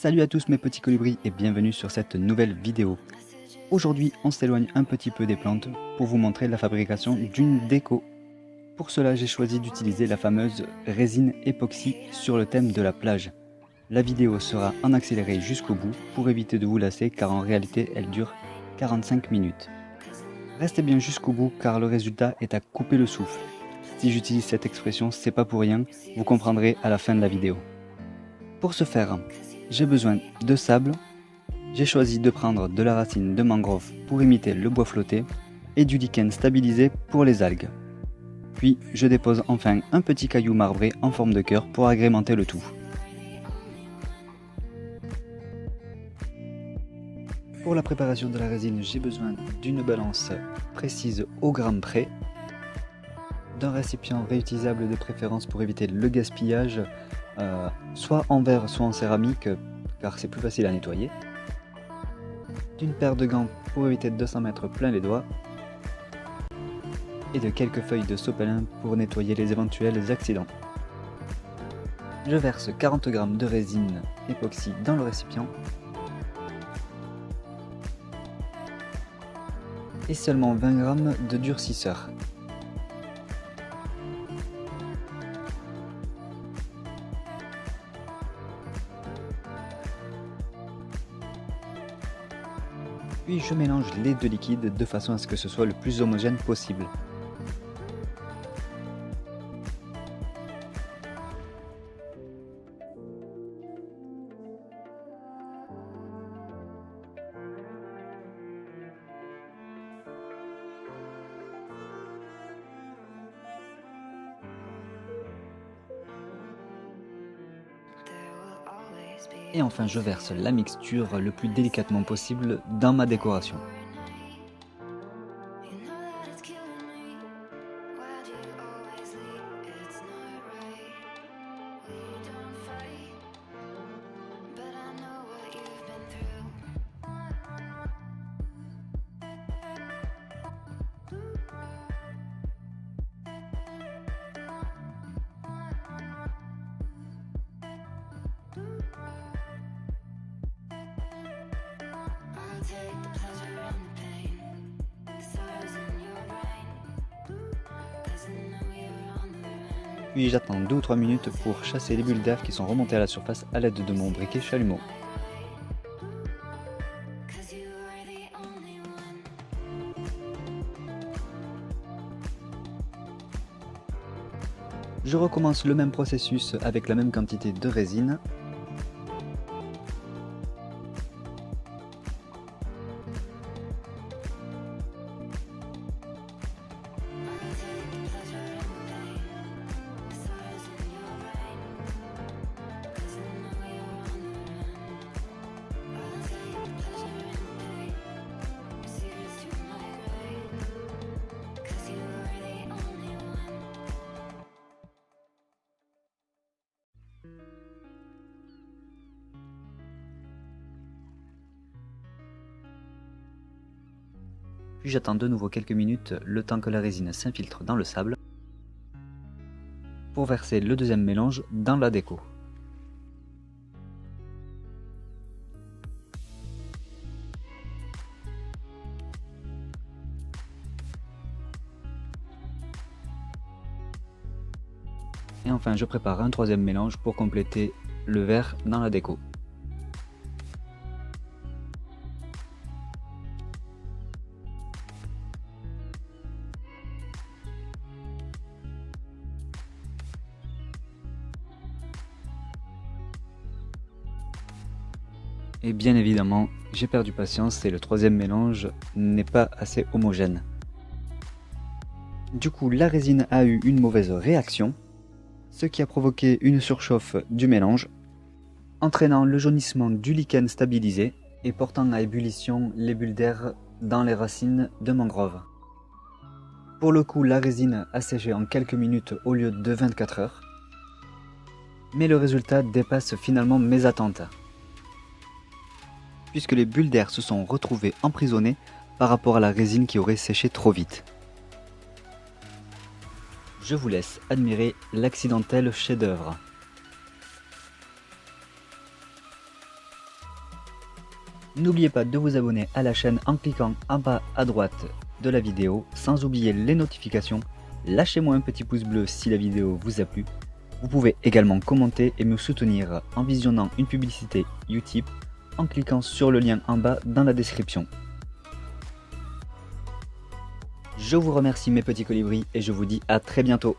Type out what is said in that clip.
Salut à tous mes petits colibris et bienvenue sur cette nouvelle vidéo. Aujourd'hui on s'éloigne un petit peu des plantes pour vous montrer la fabrication d'une déco. Pour cela j'ai choisi d'utiliser la fameuse résine époxy sur le thème de la plage. La vidéo sera en accéléré jusqu'au bout pour éviter de vous lasser car en réalité elle dure 45 minutes. Restez bien jusqu'au bout car le résultat est à couper le souffle. Si j'utilise cette expression c'est pas pour rien, vous comprendrez à la fin de la vidéo. Pour ce faire, j'ai besoin de sable, j'ai choisi de prendre de la racine de mangrove pour imiter le bois flotté et du lichen stabilisé pour les algues. Puis je dépose enfin un petit caillou marbré en forme de cœur pour agrémenter le tout. Pour la préparation de la résine, j'ai besoin d'une balance précise au gramme près, d'un récipient réutilisable de préférence pour éviter le gaspillage, soit en verre soit en céramique car c'est plus facile à nettoyer, d'une paire de gants pour éviter de s'en mettre plein les doigts et de quelques feuilles de sopalin pour nettoyer les éventuels accidents. Je verse 40 g de résine époxy dans le récipient et seulement 20 g de durcisseur. Puis je mélange les deux liquides de façon à ce que ce soit le plus homogène possible. Et enfin je verse la mixture le plus délicatement possible dans ma décoration. Puis j'attends 2 ou 3 minutes pour chasser les bulles d'air qui sont remontées à la surface à l'aide de mon briquet chalumeau. Je recommence le même processus avec la même quantité de résine. Puis j'attends de nouveau quelques minutes, le temps que la résine s'infiltre dans le sable, pour verser le deuxième mélange dans la déco. Et enfin je prépare un troisième mélange pour compléter le vert dans la déco. Et bien évidemment, j'ai perdu patience et le troisième mélange n'est pas assez homogène. Du coup, la résine a eu une mauvaise réaction, ce qui a provoqué une surchauffe du mélange, entraînant le jaunissement du lichen stabilisé et portant à ébullition les bulles d'air dans les racines de mangrove. Pour le coup, la résine a séché en quelques minutes au lieu de 24 heures, mais le résultat dépasse finalement mes attentes, puisque les bulles d'air se sont retrouvées emprisonnées par rapport à la résine qui aurait séché trop vite. Je vous laisse admirer l'accidentel chef-d'œuvre. N'oubliez pas de vous abonner à la chaîne en cliquant en bas à droite de la vidéo, sans oublier les notifications. Lâchez-moi un petit pouce bleu si la vidéo vous a plu. Vous pouvez également commenter et me soutenir en visionnant une publicité Utip en cliquant sur le lien en bas dans la description. Je vous remercie mes petits colibris et je vous dis à très bientôt.